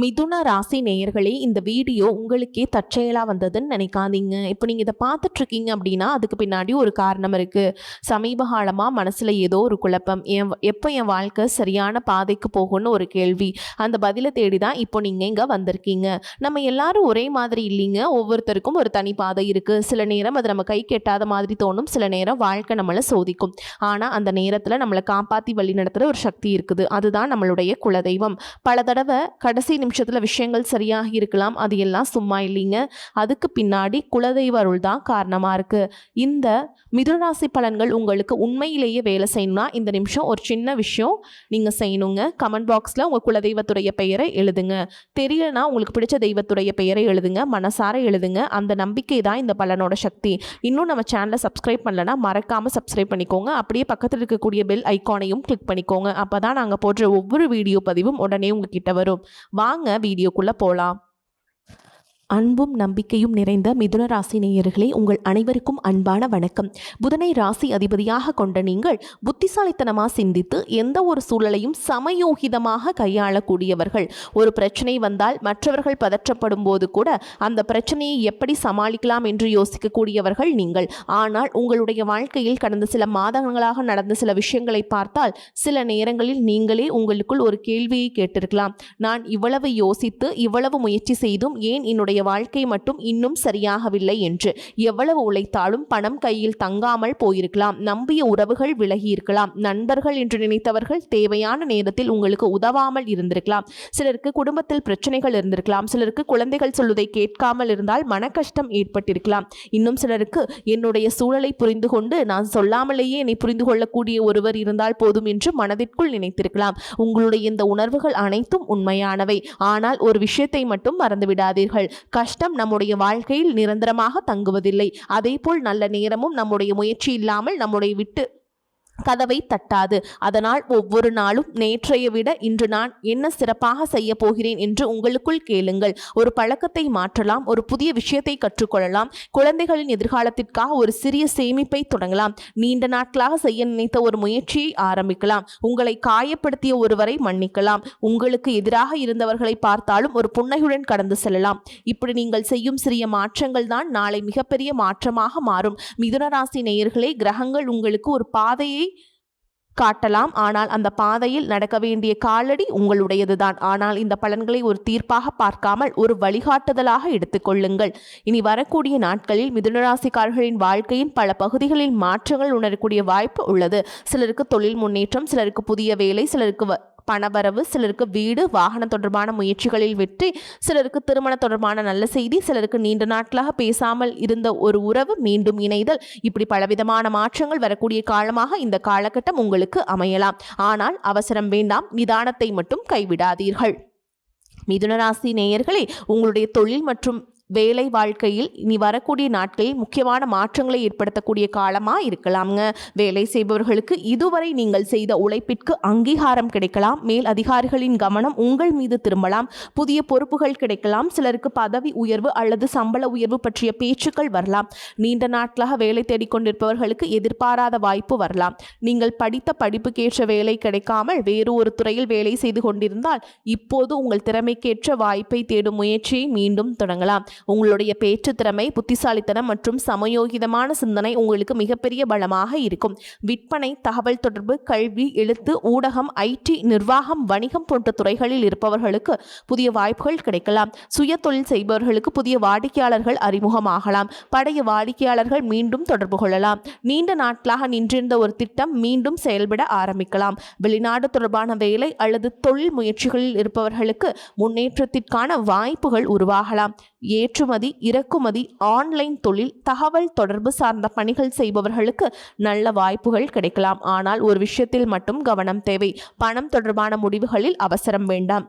மிதுன ராசி நேயர்களே, இந்த வீடியோ உங்களுக்கே தற்செயலாக வந்ததுன்னு நினைக்காதீங்க. இப்போ நீங்கள் இதை பார்த்துட்ருக்கீங்க அப்படின்னா அதுக்கு பின்னாடி ஒரு காரணம் இருக்குது. சமீப காலமாக மனசில் ஏதோ ஒரு குழப்பம், எப்போ என் வாழ்க்கை சரியான பாதைக்கு போகும்னு ஒரு கேள்வி. அந்த பதிலை தேடி தான் இப்போ நீங்கள் இங்கே வந்திருக்கீங்க. நம்ம எல்லாரும் ஒரே மாதிரி இல்லைங்க. ஒவ்வொருத்தருக்கும் ஒரு தனி பாதை இருக்குது. சில நேரம் அது நம்ம கை கெட்டாத மாதிரி தோணும், சில நேரம் வாழ்க்கை நம்மளை சோதிக்கும். ஆனால் அந்த நேரத்தில் நம்மளை காப்பாற்றி வழி நடத்துகிற ஒரு சக்தி இருக்குது. அதுதான் நம்மளுடைய குலதெய்வம். பல தடவை கடைசி நிமிஷத்தில் விஷயங்கள் சரியாக இருக்கலாம், அது எல்லாம் சும்மா இல்லைங்க. அதுக்கு பின்னாடி குலதெய்வ அருள் தான் காரணமாக இருக்குது. இந்த மிதுனராசி பலன்கள் உங்களுக்கு உண்மையிலேயே வேலை செய்யணும்னா இந்த நிமிஷம் ஒரு சின்ன விஷயம் நீங்கள் செய்யணுங்க. கமெண்ட் பாக்ஸில் உங்கள் குலதெய்வத்துடைய பெயரை எழுதுங்க. தெரியலனா உங்களுக்கு பிடிச்ச தெய்வத்துடைய பெயரை எழுதுங்க, மனசார எழுதுங்க. அந்த நம்பிக்கை தான் இந்த பலனோட சக்தி. இன்னும் நம்ம சேனலை சப்ஸ்கிரைப் பண்ணலன்னா மறக்காமல் சப்ஸ்கிரைப் பண்ணிக்கோங்க. அப்படியே பக்கத்தில் இருக்கக்கூடிய பெல் ஐக்கானையும் கிளிக் பண்ணிக்கோங்க. அப்போ தான் நாங்கள் போடுற ஒவ்வொரு வீடியோ பதிவும் உடனே உங்ககிட்ட வரும். வாங்க வீடியோக்குள்ளே போகலாம். அன்பும் நம்பிக்கையும் நிறைந்த மிதுன ராசி நேயர்களே, உங்கள் அனைவருக்கும் அன்பான வணக்கம். புதனை ராசி அதிபதியாக கொண்ட நீங்கள் புத்திசாலித்தனமாக சிந்தித்து எந்த ஒரு சூழலையும் சமயோகிதமாக கையாளக்கூடியவர்கள். ஒரு பிரச்சனை வந்தால் மற்றவர்கள் பதற்றப்படும் போது கூட அந்த பிரச்சனையை எப்படி சமாளிக்கலாம் என்று யோசிக்கக்கூடியவர்கள் நீங்கள். ஆனால் உங்களுடைய வாழ்க்கையில் கடந்த சில மாதங்களாக நடந்த சில விஷயங்களை பார்த்தால் சில நேரங்களில் நீங்களே உங்களுக்குள் ஒரு கேள்வியை கேட்டிருக்கலாம். நான் இவ்வளவு யோசித்து இவ்வளவு முயற்சி செய்தும் ஏன் என்னுடைய வாழ்க்கை மட்டும் இன்னும் சரியாகவில்லை என்று. எவ்வளவு உழைத்தாலும் பணம் கையில் தங்காமல் போயிருக்கலாம். நம்பிய உறவுகள் விலகி இருக்கலாம். நண்பர்கள் என்று நினைத்தவர்கள் தேவையான நேரத்தில் உங்களுக்கு உதவாமல் இருந்திருக்கலாம். சிலருக்கு குடும்பத்தில் பிரச்சனைகள் இருந்திருக்கலாம். சிலருக்கு குழந்தைகள் சொல்வதை கேட்காமல் இருந்தால் மன கஷ்டம் ஏற்பட்டிருக்கலாம். இன்னும் சிலருக்கு என்னுடைய சூழலை புரிந்து கொண்டு நான் சொல்லாமலேயே என்னை புரிந்து கொள்ளக்கூடிய ஒருவர் இருந்தால் போதும் என்று மனதிற்குள் நினைத்திருக்கலாம். உங்களுடைய இந்த உணர்வுகள் அனைத்தும் உண்மையானவை. ஆனால் ஒரு விஷயத்தை மட்டும் மறந்துவிடாதீர்கள். கஷ்டம் நம்முடைய வாழ்க்கையில் நிரந்தரமாக தங்குவதில்லை. அதேபோல் நல்ல நேரமும் நம்முடைய முயற்சி இல்லாமல் நம்முடைய விட்டு கதவை தட்டாது. அதனால் ஒவ்வொரு நாளும் நேற்றைய விட இன்று நான் என்ன சிறப்பாக செய்ய போகிறேன் என்று உங்களுக்குள் கேளுங்கள். ஒரு பழக்கத்தை மாற்றலாம், ஒரு புதிய விஷயத்தை கற்றுக்கொள்ளலாம், குழந்தைகளின் எதிர்காலத்திற்காக ஒரு சிறிய சேமிப்பை தொடங்கலாம், நீண்ட நாட்களாக செய்ய நினைத்த ஒரு முயற்சியை ஆரம்பிக்கலாம், உங்களை காயப்படுத்திய ஒருவரை மன்னிக்கலாம், உங்களுக்கு எதிராக இருந்தவர்களை பார்த்தாலும் ஒரு புன்னகையுடன் கடந்து செல்லலாம். இப்படி நீங்கள் செய்யும் சிறிய மாற்றங்கள் தான் நாளை மிகப்பெரிய மாற்றமாக மாறும். மிதுன ராசி நேயர்களே, கிரகங்கள் உங்களுக்கு ஒரு பாதையை காட்டலாம். ஆனால் அந்த பாதையில் நடக்க வேண்டிய காலடி உங்களுடையதுதான். ஆனால் இந்த பலன்களை ஒரு தீர்ப்பாக பார்க்காமல் ஒரு வழிகாட்டுதலாக எடுத்துக்கொள்ளுங்கள். இனி வரக்கூடிய நாட்களில் மிதுனராசிக்காரர்களின் வாழ்க்கையின் பல பகுதிகளில் மாற்றங்கள் உணரக்கூடிய வாய்ப்பு உள்ளது. சிலருக்கு தொழில் முன்னேற்றம், சிலருக்கு புதிய வேலை, சிலருக்கு பணவரவு, சிலருக்கு வீடு வாகனம் தொடர்பான முயற்சிகளில் வெற்றி, சிலருக்கு திருமண தொடர்பான நல்ல செய்தி, சிலருக்கு நீண்ட நாட்களாக பேசாமல் இருந்த ஒரு உறவு மீண்டும் இணைதல். இப்படி பலவிதமான மாற்றங்கள் வரக்கூடிய காலமாக இந்த காலகட்டம் உங்களுக்கு அமையலாம். ஆனால் அவசரம் வேண்டாம், நிதானத்தை மட்டும் கைவிடாதீர்கள். மிதுனராசி நேயர்களே, உங்களுடைய தொழில் மற்றும் வேலை வாழ்க்கையில் இனி வரக்கூடிய நாட்களில் முக்கியமான மாற்றங்களை ஏற்படுத்தக்கூடிய காலமாக இருக்கலாம்ங்க. வேலை செய்பவர்களுக்கு இதுவரை நீங்கள் செய்த உழைப்பிற்கு அங்கீகாரம் கிடைக்கலாம். மேல் அதிகாரிகளின் கவனம் உங்கள் மீது திரும்பலாம். புதிய பொறுப்புகள் கிடைக்கலாம். சிலருக்கு பதவி உயர்வு அல்லது சம்பள உயர்வு பற்றிய பேச்சுக்கள் வரலாம். நீண்ட நாட்களாக வேலை தேடிக்கொண்டிருப்பவர்களுக்கு எதிர்பாராத வாய்ப்பு வரலாம். நீங்கள் படித்த படிப்புக்கேற்ற வேலை கிடைக்காமல் வேறு ஒரு துறையில் வேலை செய்து கொண்டிருந்தால் இப்போது உங்கள் திறமைக்கேற்ற வாய்ப்பை தேடும் முயற்சியை மீண்டும் தொடங்கலாம். உங்களுடைய பேச்சு திறமை, புத்திசாலித்தனம் மற்றும் சமயோகிதமான சிந்தனை உங்களுக்கு மிகப்பெரிய பலமாக இருக்கும். விற்பனை, தகவல் தொடர்பு, கல்வி, எழுத்து, ஊடகம், ஐடி, நிர்வாகம், வணிகம் போன்ற துறைகளில் இருப்பவர்களுக்கு புதிய வாய்ப்புகள் கிடைக்கலாம். சுய தொழில் செய்பவர்களுக்கு புதிய வாடிக்கையாளர்கள் அறிமுகமாகலாம். பழைய வாடிக்கையாளர்கள் மீண்டும் தொடர்பு கொள்ளலாம். நீண்ட நாட்களாக நின்றிருந்த ஒரு திட்டம் மீண்டும் செயல்பட ஆரம்பிக்கலாம். வெளிநாடு தொடர்பான வேலை அல்லது தொழில் முயற்சிகளில் இருப்பவர்களுக்கு முன்னேற்றத்திற்கான வாய்ப்புகள் உருவாகலாம். ஏற்றுமதி, இறக்குமதி, ஆன்லைன் தொழில், தகவல் தொடர்பு சார்ந்த பணிகள் செய்பவர்களுக்கு நல்ல வாய்ப்புகள் கிடைக்கலாம். ஆனால் ஒரு விஷயத்தில் மட்டும் கவனம் தேவை. பணம் தொடர்பான முடிவுகளில் அவசரம் வேண்டாம்.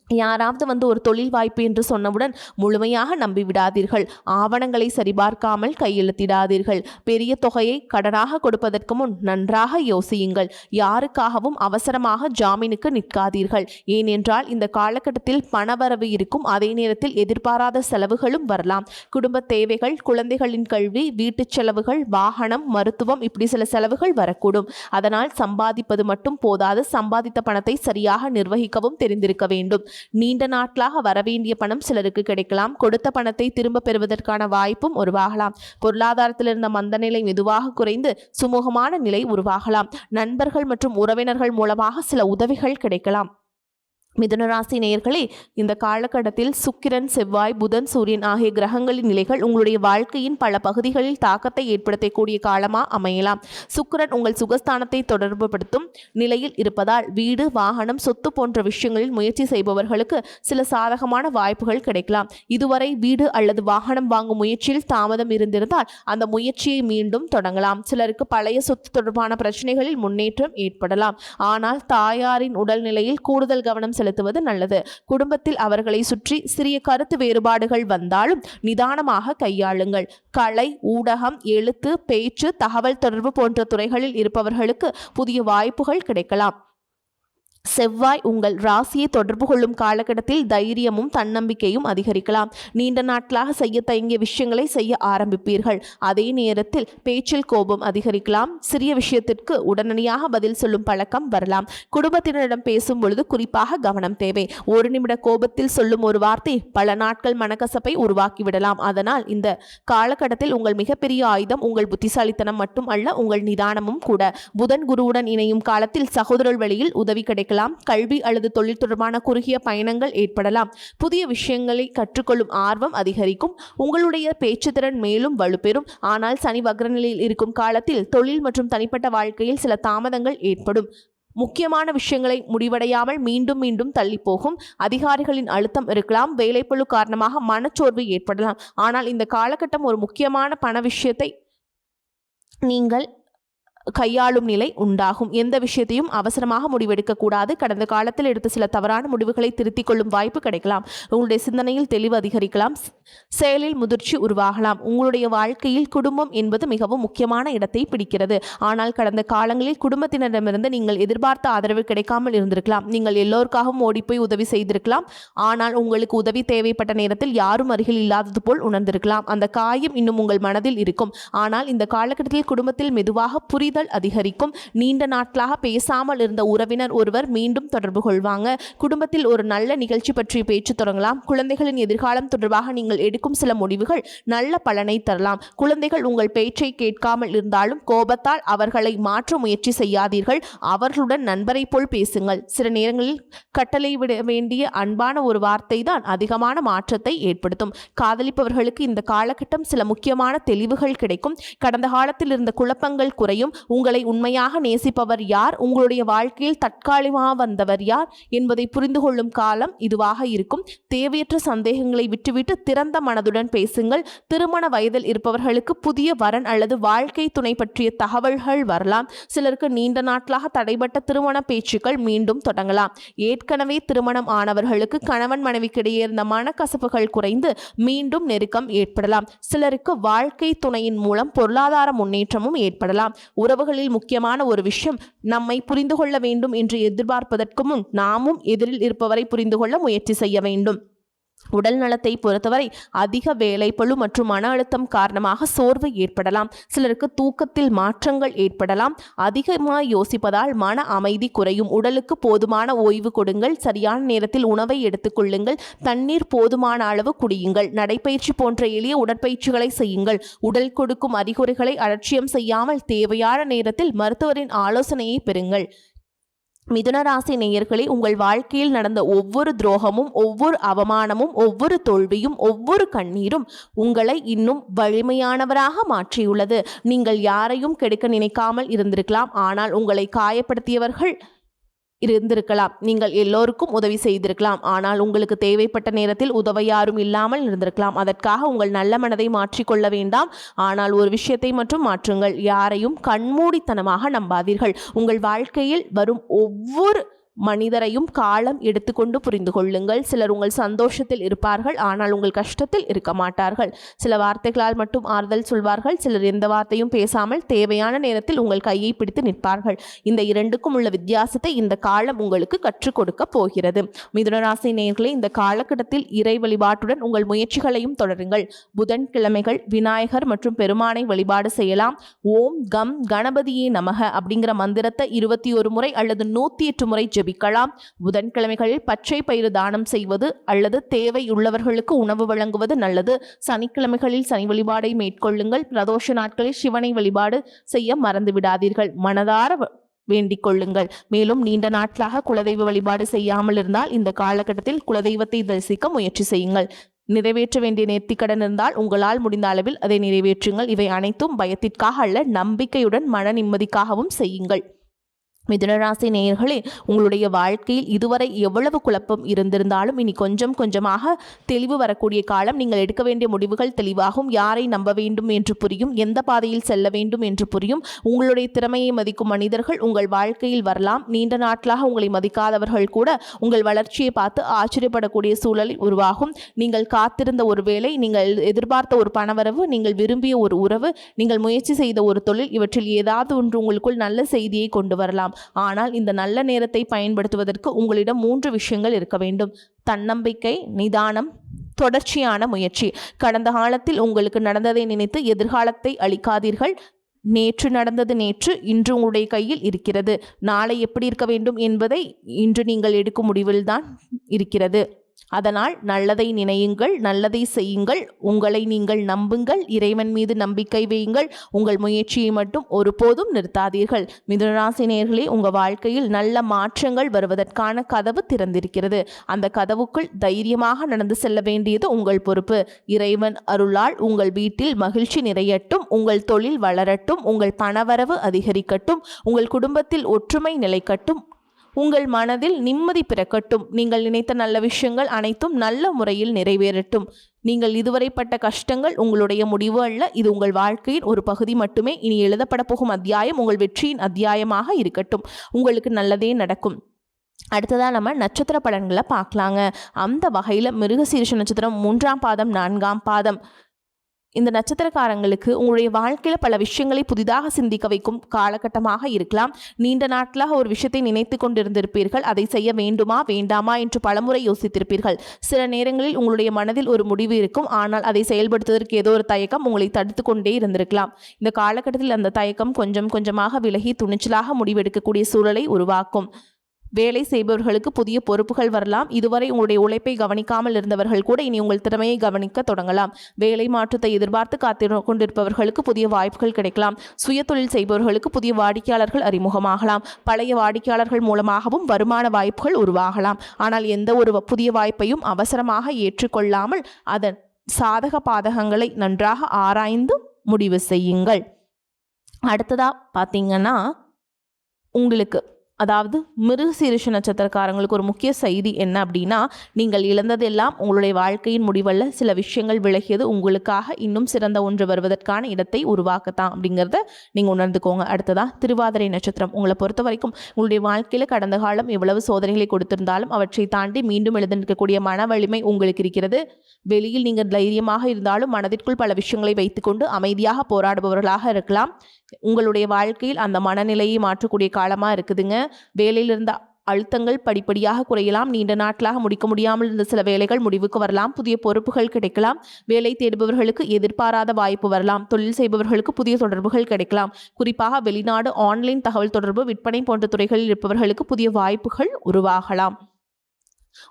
யாராவது ஒரு தொழில் வாய்ப்பு என்று சொன்னவுடன் முழுமையாக நம்பிவிடாதீர்கள். ஆவணங்களை சரிபார்க்காமல் கையெழுத்திடாதீர்கள். பெரிய தொகையை கடனாக கொடுப்பதற்கு முன் நன்றாக யோசியுங்கள். யாருக்காகவும் அவசரமாக ஜாமீனுக்கு நிற்காதீர்கள். ஏனென்றால் இந்த காலகட்டத்தில் பணவரவு இருக்கும், அதே நேரத்தில் எதிர்பாராத செலவுகளும் வரலாம். குடும்ப தேவைகள், குழந்தைகளின் கல்வி, வீட்டுச் செலவுகள், வாகனம், மருத்துவம், இப்படி சில செலவுகள் வரக்கூடும். அதனால் சம்பாதிப்பது மட்டும் போதாது, சம்பாதித்த பணத்தை சரியாக நிர்வகிக்கவும் தெரிந்திருக்க வேண்டும். நீண்ட நாட்களாக வரவேண்டிய பணம் சிலருக்கு கிடைக்கலாம். கொடுத்த பணத்தை திரும்ப பெறுவதற்கான வாய்ப்பும் உருவாகலாம். பொருளாதாரத்தில் இருந்த மந்த நிலை மெதுவாக குறைந்து சுமூகமான நிலை உருவாகலாம். நண்பர்கள் மற்றும் உறவினர்கள் மூலமாக சில உதவிகள் கிடைக்கலாம். மிதுன ராசி நேயர்களே, இந்த காலகட்டத்தில் சுக்கிரன், செவ்வாய், புதன், சூரியன் ஆகிய கிரகங்களின் நிலைகள் உங்களுடைய வாழ்க்கையின் பல பகுதிகளில் தாக்கத்தை ஏற்படுத்தக்கூடிய காலமாக அமையலாம். சுக்கிரன் உங்கள் சுகஸ்தானத்தை தொடர்புபடுத்தும் நிலையில் இருப்பதால் வீடு, வாகனம், சொத்து போன்ற விஷயங்களில் முயற்சி செய்பவர்களுக்கு சில சாதகமான வாய்ப்புகள் கிடைக்கலாம். இதுவரை வீடு அல்லது வாகனம் வாங்கும் முயற்சியில் தாமதம் இருந்திருந்தால் அந்த முயற்சியை மீண்டும் தொடங்கலாம். சிலருக்கு பழைய சொத்து தொடர்பான பிரச்சனைகளில் முன்னேற்றம் ஏற்படலாம். ஆனால் தாயாரின் உடல்நிலையில் கூடுதல் கவனம் செலுத்துவது நல்லது. குடும்பத்தில் அவர்களை சுற்றி சிறிய கருத்து வேறுபாடுகள் வந்தாலும் நிதானமாக கையாளுங்கள். கலை, ஊடகம், எழுத்து, பேச்சு, தகவல் தொடர்பு போன்ற துறைகளில் இருப்பவர்களுக்கு புதிய வாய்ப்புகள் கிடைக்கலாம். செவ்வாய் உங்கள் ராசியை தொடர்பு கொள்ளும் காலகட்டத்தில் தைரியமும் தன்னம்பிக்கையும் அதிகரிக்கலாம். நீண்ட நாட்களாக செய்ய தயங்கிய விஷயங்களை செய்ய ஆரம்பிப்பீர்கள். அதே நேரத்தில் பேச்சில் கோபம் அதிகரிக்கலாம். சிறிய விஷயத்திற்கு உடனடியாக பதில் சொல்லும் பழக்கம் வரலாம். குடும்பத்தினரிடம் பேசும் பொழுது குறிப்பாக கவனம் தேவை. ஒரு நிமிட கோபத்தில் சொல்லும் ஒரு வார்த்தை பல நாட்கள் மனக்கசப்பை உருவாக்கிவிடலாம். அதனால் இந்த காலகட்டத்தில் உங்கள் மிகப்பெரிய ஆயுதம் உங்கள் புத்திசாலித்தனம் மட்டும் அல்ல, உங்கள் நிதானமும் கூட. புதன் குருவுடன் இணையும் காலத்தில் சகோதரர் வழியில் உதவி கிடைக்கலாம். கல்வி அல்லது தொழில் தொடர்பான குறுகிய பயணங்கள் ஏற்படலாம். புதிய விஷயங்களை கற்றுக்கொள்ளும் ஆர்வம் அதிகரிக்கும். உங்களுடைய பேச்சுத்திறன் மேலும் வலுப்பெறும். ஆனால் சனி வக்ரநிலையில் இருக்கும் காலத்தில் தொழில் மற்றும் தனிப்பட்ட வாழ்க்கையில் சில தாமதங்கள் ஏற்படும். முக்கியமான விஷயங்களை முடிவடையாமல் மீண்டும் மீண்டும் தள்ளி போகும். அதிகாரிகளின் அழுத்தம் இருக்கலாம். வேலைப்பளு காரணமாக மனச்சோர்வு ஏற்படலாம். ஆனால் இந்த காலகட்டம் ஒரு முக்கியமான பண விஷயத்தை நீங்கள் கையாளும் நிலை உண்டாகும். எந்த விஷயத்தையும் அவசரமாக முடிவெடுக்க கூடாது. கடந்த காலத்தில் எடுத்த சில தவறான முடிவுகளை திருத்திக் கொள்ளும் வாய்ப்பு கிடைக்கலாம். உங்களுடைய சிந்தனையில் தெளிவு அதிகரிக்கலாம். செயலில் முதிர்ச்சி உருவாகலாம். உங்களுடைய வாழ்க்கையில் குடும்பம் என்பது மிகவும் முக்கியமான இடத்தை பிடிக்கிறது. ஆனால் கடந்த காலங்களில் குடும்பத்தினரிடமிருந்து நீங்கள் எதிர்பார்த்த ஆதரவு கிடைக்காமல் இருந்திருக்கலாம். நீங்கள் எல்லோருக்காகவும் ஓடிப்போய் உதவி செய்திருக்கலாம். ஆனால் உங்களுக்கு உதவி தேவைப்பட்ட நேரத்தில் யாரும் அருகில் இல்லாதது போல் உணர்ந்திருக்கலாம். அந்த காயம் இன்னும் உங்கள் மனதில் இருக்கும். ஆனால் இந்த காலகட்டத்தில் குடும்பத்தில் மெதுவாக அதிகரிக்கும். நீண்ட நாட்களாக பேசாமல் இருந்த உறவினர் ஒருவர் மீண்டும் தொடர்பு கொள்வாங்க. குடும்பத்தில் ஒரு நல்ல நிகழ்ச்சி பற்றி பேச்சு தொடங்கலாம். குழந்தைகளின் எதிர்காலம் தொடர்பாக நீங்கள் எடுக்கும் சில முடிவுகள் நல்ல பலனை தரலாம். குழந்தைகள் உங்கள் பேச்சை கேட்காமல் இருந்தாலும் கோபத்தால் அவர்களை மாற்ற முயற்சி செய்யாதீர்கள். அவர்களுடன் நண்பரை போல் பேசுங்கள். சில நேரங்களில் கட்டளை விட வேண்டிய அன்பான ஒரு வார்த்தை தான் அதிகமான மாற்றத்தை ஏற்படுத்தும். காதலிப்பவர்களுக்கு இந்த காலகட்டம் சில முக்கியமான தெளிவுகள் கிடைக்கும். கடந்த காலத்தில் இருந்த குழப்பங்கள் குறையும். உங்களை உண்மையாக நேசிப்பவர் யார், உங்களுடைய வாழ்க்கையில் தற்காலிகமாக வந்தவர் யார் என்பதை புரிந்து கொள்ளும் காலம் இதுவாக இருக்கும். தேவையற்ற சந்தேகங்களை விட்டுவிட்டு திறந்த மனதுடன் பேசுங்கள். திருமண வயதில் இருப்பவர்களுக்கு புதிய வரன் அல்லது வாழ்க்கை துணை பற்றிய தகவல்கள் வரலாம். சிலருக்கு நீண்ட நாட்களாக தடைபட்ட திருமண பேச்சுக்கள் மீண்டும் தொடங்கலாம். ஏற்கனவே திருமணம் ஆனவர்களுக்கு கணவன் மனைவிக்கிடையே இருந்த மனக்கசப்புகள் குறைந்து மீண்டும் நெருக்கம் ஏற்படலாம். சிலருக்கு வாழ்க்கை துணையின் மூலம் பொருளாதார முன்னேற்றமும் ஏற்படலாம். உறவுகளில் முக்கியமான ஒரு விஷயம், நம்மை புரிந்து கொள்ள வேண்டும் என்று எதிர்பார்ப்பதற்கு முன் நாமும் எதிரில் இருப்பவரை புரிந்து கொள்ள முயற்சி செய்ய வேண்டும். உடல் நலத்தை பொறுத்தவரை அதிக வேலைப்பளு மற்றும் மன அழுத்தம் காரணமாக சோர்வு ஏற்படலாம். சிலருக்கு தூக்கத்தில் மாற்றங்கள் ஏற்படலாம். அதிகமாக யோசிப்பதால் மன அமைதி குறையும். உடலுக்கு போதுமான ஓய்வு கொடுங்கள். சரியான நேரத்தில் உணவை எடுத்துக்கொள்ளுங்கள். தண்ணீர் போதுமான அளவு குடியுங்கள். நடைப்பயிற்சி போன்ற எளிய உடற்பயிற்சிகளை செய்யுங்கள். உடல் கொடுக்கும் அறிகுறிகளை அலட்சியம் செய்யாமல் தேவையான நேரத்தில் மருத்துவரின் ஆலோசனையை பெறுங்கள். மிதுன ராசி நேயர்களே, உங்கள் வாழ்க்கையில் நடந்த ஒவ்வொரு துரோகமும், ஒவ்வொரு அவமானமும், ஒவ்வொரு தோல்வியும், ஒவ்வொரு கண்ணீரும் உங்களை இன்னும் வலிமையானவராக மாற்றியுள்ளது. நீங்கள் யாரையும் கெடுக்க நினைக்காமல் இருந்திருக்கலாம். ஆனால் உங்களை காயப்படுத்தியவர்கள் இருந்திருக்கலாம். நீங்கள் எல்லோருக்கும் உதவி செய்திருக்கலாம். ஆனால் உங்களுக்கு தேவைப்பட்ட நேரத்தில் உதவ யாரும் இல்லாமல் இருந்திருக்கலாம். அதற்காக உங்கள் நல்ல மனதை மாற்றிக்கொள்ள வேண்டாம். ஆனால் ஒரு விஷயத்தை மட்டும் மாற்றுங்கள். யாரையும் கண்மூடித்தனமாக நம்பாதீர்கள். உங்கள் வாழ்க்கையில் வரும் ஒவ்வொரு மனிதரையும் காலம் எடுத்துக்கொண்டு புரிந்து கொள்ளுங்கள். சிலர் உங்கள் சந்தோஷத்தில் இருப்பார்கள், ஆனால் உங்கள் கஷ்டத்தில் இருக்க மாட்டார்கள். சில வார்த்தைகளால் மட்டும் ஆறுதல் சொல்வார்கள். சிலர் எந்த வார்த்தையும் பேசாமல் தேவையான நேரத்தில் உங்கள் கையை பிடித்து நிற்பார்கள். இந்த இரண்டுக்கும் உள்ள வித்தியாசத்தை இந்த காலம் உங்களுக்கு கற்றுக் கொடுக்க போகிறது. மிதுனராசி நேயர்களே, இந்த காலகட்டத்தில் இறை வழிபாட்டுடன் உங்கள் முயற்சிகளையும் தொடருங்கள். புதன்கிழமைகள் விநாயகர் மற்றும் பெருமானை வழிபாடு செய்யலாம். ஓம் கம் கணபதியே நமக அப்படிங்கிற மந்திரத்தை 21 முறை அல்லது 108 முறை ஜெபிக்கலாம். புதன்கிழமைகளில் பச்சை பயிறு தானம் செய்வது அல்லது தேவையுள்ளவர்களுக்கு உணவு வழங்குவது நல்லது. சனிக்கிழமைகளில் சனி வழிபாடை மேற்கொள்ளுங்கள். பிரதோஷ நாட்களில் சிவனை வழிபாடு செய்ய மறந்து விடாதீர்கள். மனதார வேண்டிக் கொள்ளுங்கள். மேலும் நீண்ட நாட்களாக குலதெய்வ வழிபாடு செய்யாமல் இருந்தால் இந்த காலகட்டத்தில் குலதெய்வத்தை தரிசிக்க முயற்சி செய்யுங்கள். நிறைவேற்ற வேண்டிய நேர்த்திக்கடன் இருந்தால் உங்களால் முடிந்த அளவில் அதை நிறைவேற்றுங்கள். இவை அனைத்தும் பயத்திற்காக அல்ல, நம்பிக்கையுடன் மன நிம்மதிக்காகவும் செய்யுங்கள். மிதுனராசி நேயர்களே, உங்களுடைய வாழ்க்கையில் இதுவரை எவ்வளவு குழப்பம் இருந்திருந்தாலும் இனி கொஞ்சம் கொஞ்சமாக தெளிவு வரக்கூடிய காலம். நீங்கள் எடுக்க வேண்டிய முடிவுகள் தெளிவாகும். யாரை நம்ப வேண்டும் என்று புரியும், எந்த பாதையில் செல்ல வேண்டும் என்று புரியும். உங்களுடைய திறமையை மதிக்கும் மனிதர்கள் உங்கள் வாழ்க்கையில் வரலாம். நீண்ட நாட்களாக உங்களை மதிக்காதவர்கள் கூட உங்கள் வளர்ச்சியை பார்த்து ஆச்சரியப்படக்கூடிய சூழல் உருவாகும். நீங்கள் காத்திருந்த ஒரு வேலை, நீங்கள் எதிர்பார்த்த ஒரு பணவரவு, நீங்கள் விரும்பிய ஒரு உறவு, நீங்கள் முயற்சி செய்த ஒரு தொழில், இவற்றில் ஏதாவது ஒன்று உங்களுக்குள் நல்ல செய்தியை கொண்டு வரலாம். ஆனால் இந்த நல்ல நேரத்தை பயன்படுத்துவதற்கு உங்களிடம் 3 விஷயங்கள் இருக்க வேண்டும். தன்னம்பிக்கை, நிதானம், தொடர்ச்சியான முயற்சி. கடந்த காலத்தில் உங்களுக்கு நடந்ததை நினைத்து எதிர்காலத்தை அளிக்காதீர்கள். நேற்று நடந்தது நேற்று, இன்று உங்களுடைய கையில் இருக்கிறது. நாளை எப்படி இருக்க வேண்டும் என்பதை இன்று நீங்கள் எடுக்கும் முடிவில்தான் இருக்கிறது. அதனால் நல்லதை நினையுங்கள், நல்லதை செய்யுங்கள், உங்களை நீங்கள் நம்புங்கள், இறைவன் மீது நம்பிக்கை வையுங்கள். உங்கள் முயற்சியை மட்டும் ஒருபோதும் நிறுத்தாதீர்கள். மிதுனராசி நேயர்களே, உங்கள் வாழ்க்கையில் நல்ல மாற்றங்கள் வருவதற்கான கதவு திறந்திருக்கிறது. அந்த கதவுக்குள் தைரியமாக நடந்து செல்ல வேண்டியது உங்கள் பொறுப்பு. இறைவன் அருளால் உங்கள் வீட்டில் மகிழ்ச்சி நிறையட்டும், உங்கள் தொழில் வளரட்டும், உங்கள் பணவரவு அதிகரிக்கட்டும், உங்கள் குடும்பத்தில் ஒற்றுமை நிலைக்கட்டும், உங்கள் மனதில் நிம்மதி பிறக்கட்டும். நீங்கள் நினைத்த நல்ல விஷயங்கள் அனைத்தும் நல்ல முறையில் நிறைவேறட்டும். நீங்கள் இதுவரை பட்ட கஷ்டங்கள் உங்களுடைய முடிவு அல்ல, இது உங்கள் வாழ்க்கையின் ஒரு பகுதி மட்டுமே. இனி எழுதப்பட போகும் அத்தியாயம் உங்கள் வெற்றியின் அத்தியாயமாக இருக்கட்டும். உங்களுக்கு நல்லதே நடக்கும். அடுத்ததாக நம்ம நட்சத்திர பலன்களை பார்க்கலாங்க. அந்த வகையில் மிருகசீரிஷ நட்சத்திரம் 3ஆம் பாதம் 4ஆம் பாதம் இந்த நட்சத்திரக்காரங்களுக்கு உங்களுடைய வாழ்க்கையில் பல விஷயங்களை புதிதாக சிந்திக்க வைக்கும் காலகட்டமாக இருக்கலாம். நீண்ட நாட்களாக ஒரு விஷயத்தை நினைத்து கொண்டிருந்திருப்பீர்கள். அதை செய்ய வேண்டுமா வேண்டாமா என்று பலமுறை யோசித்திருப்பீர்கள். சில நேரங்களில் உங்களுடைய மனதில் ஒரு முடிவு இருக்கும், ஆனால் அதை செயல்படுத்துவதற்கு ஏதோ ஒரு தயக்கம் உங்களை தடுத்து கொண்டே இருந்திருக்கலாம். இந்த காலகட்டத்தில் அந்த தயக்கம் கொஞ்சம் கொஞ்சமாக விலகி துணிச்சலாக முடிவெடுக்கக்கூடிய சூழலை உருவாக்கும். வேலை செய்பவர்களுக்கு புதிய பொறுப்புகள் வரலாம். இதுவரை உங்களுடைய உழைப்பை கவனிக்காமல் இருந்தவர்கள் கூட இனி உங்கள் திறமையை கவனிக்க தொடங்கலாம். வேலை மாற்றத்தை எதிர்பார்த்து காத்து கொண்டிருப்பவர்களுக்கு புதிய வாய்ப்புகள் கிடைக்கலாம். சுய தொழில் செய்பவர்களுக்கு புதிய வாடிக்கையாளர்கள் அறிமுகமாகலாம். பழைய வாடிக்கையாளர்கள் மூலமாகவும் வருமான வாய்ப்புகள் உருவாகலாம். ஆனால் எந்த ஒரு புதிய வாய்ப்பையும் அவசரமாக ஏற்றுக்கொள்ளாமல் அதன் சாதக பாதகங்களை நன்றாக ஆராய்ந்து முடிவு செய்யுங்கள். அடுத்ததா பார்த்தீங்கன்னா, உங்களுக்கு அதாவது மிருகசீரிஷ நட்சத்திரக்காரங்களுக்கு ஒரு முக்கிய செய்தி என்ன அப்படின்னா, நீங்கள் இழந்ததெல்லாம் உங்களுடைய வாழ்க்கையின் முடிவல்ல. சில விஷயங்கள் விலகியது உங்களுக்காக இன்னும் சிறந்த ஒன்று வருவதற்கான இடத்தை உருவாக்கத்தான் அப்படிங்கிறத நீங்கள் உணர்ந்துக்கோங்க. அடுத்ததா திருவாதிரை நட்சத்திரம். உங்களை பொறுத்த வரைக்கும் உங்களுடைய வாழ்க்கையில் கடந்த காலம் எவ்வளவு சோதனைகளை கொடுத்திருந்தாலும் அவற்றை தாண்டி மீண்டும் எழுந்திருக்கக்கூடிய மன வலிமை உங்களுக்கு இருக்கிறது. வெளியில் நீங்கள் தைரியமாக இருந்தாலும் மனதிற்குள் பல விஷயங்களை வைத்துக்கொண்டு அமைதியாக போராடுபவர்களாக இருக்கலாம். உங்களுடைய வாழ்க்கையில் அந்த மனநிலையை மாற்றக்கூடிய காலமாக இருக்குதுங்க. வேலையில் இருந்த அழுத்தங்கள் படிப்படியாக குறையலாம். நீண்ட நாட்களாக முடிக்க முடியாமல் இருந்த சில வேலைகள் முடிவுக்கு வரலாம். புதிய பொறுப்புகள் கிடைக்கலாம். வேலை தேடுபவர்களுக்கு எதிர்பாராத வாய்ப்பு வரலாம். தொழில் செய்பவர்களுக்கு புதிய தொடர்புகள் கிடைக்கலாம். குறிப்பாக வெளிநாடு, ஆன்லைன் தகவல் தொடர்பு, விற்பனை போன்ற துறைகளில் இருப்பவர்களுக்கு புதிய வாய்ப்புகள் உருவாகலாம்.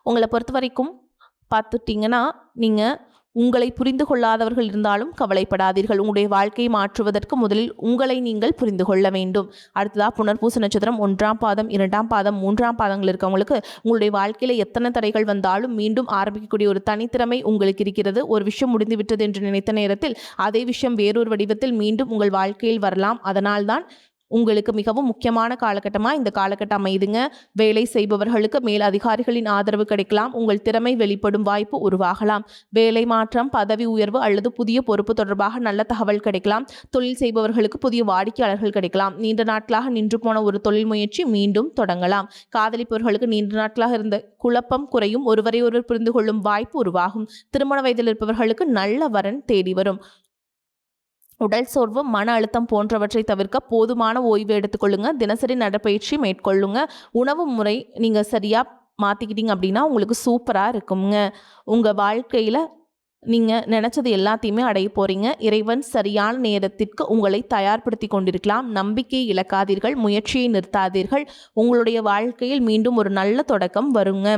உங்களை பொறுத்த வரைக்கும் பார்த்துட்டிங்கன்னா, நீங்கள் உங்களை புரிந்து கொள்ளாதவர்கள் இருந்தாலும் கவலைப்படாதீர்கள். உங்களுடைய வாழ்க்கையை மாற்றுவதற்கு முதலில் உங்களை நீங்கள் புரிந்து கொள்ள வேண்டும். அடுத்ததாக புனர்பூச நட்சத்திரம் 1ஆம் பாதம் 2ஆம் பாதம் 3ஆம் பாதங்கள் இருக்கவங்களுக்கு உங்களுடைய வாழ்க்கையில் எத்தனை தடைகள் வந்தாலும் மீண்டும் ஆரம்பிக்கக்கூடிய ஒரு தனித்திறமை உங்களுக்கு இருக்கிறது. ஒரு விஷயம் முடிந்து விட்டது என்று நினைத்த நேரத்தில் அதே விஷயம் வேறொரு வடிவத்தில் மீண்டும் உங்கள் வாழ்க்கையில் வரலாம். அதனால்தான் உங்களுக்கு மிகவும் முக்கியமான காலகட்டமாக இந்த காலகட்டம் அமைதுங்க. வேலை செய்பவர்களுக்கு மேல் அதிகாரிகளின் ஆதரவு கிடைக்கலாம். உங்கள் திறமை வெளிப்படும் வாய்ப்பு உருவாகலாம். வேலை மாற்றம், பதவி உயர்வு அல்லது புதிய பொறுப்பு தொடர்பாக நல்ல தகவல் கிடைக்கலாம். தொழில் செய்பவர்களுக்கு புதிய வாடிக்கையாளர்கள் கிடைக்கலாம். நீண்ட நாட்களாக நின்று போன ஒரு தொழில் முயற்சி மீண்டும் தொடங்கலாம். காதலிப்பவர்களுக்கு நீண்ட நாட்களாக இருந்த குழப்பம் குறையும். ஒருவரை ஒருவர் புரிந்து கொள்ளும் வாய்ப்பு உருவாகும். திருமண வயதில் இருப்பவர்களுக்கு நல்ல வரன் தேடி வரும். உடல் சோர்வு, மன அழுத்தம் போன்றவற்றை தவிர்க்க போதுமான ஓய்வு எடுத்துக்கொள்ளுங்க. தினசரி நடைப்பயிற்சி மேற்கொள்ளுங்க. உணவு முறை நீங்கள் சரியாக மாற்றிக்கிட்டீங்க அப்படின்னா உங்களுக்கு சூப்பராக இருக்குங்க. உங்கள் வாழ்க்கையில் நீங்கள் நினச்சது எல்லாத்தையுமே அடைய போகிறீங்க. இறைவன் சரியான நேரத்திற்கு உங்களை தயார்படுத்தி கொண்டிருக்கலாம். நம்பிக்கையை இழக்காதீர்கள், முயற்சியை நிறுத்தாதீர்கள். உங்களுடைய வாழ்க்கையில் மீண்டும் ஒரு நல்ல தொடக்கம் வருங்க.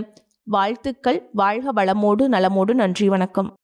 வாழ்த்துக்கள். வாழ்க வளமோடு நலமோடு. நன்றி, வணக்கம்.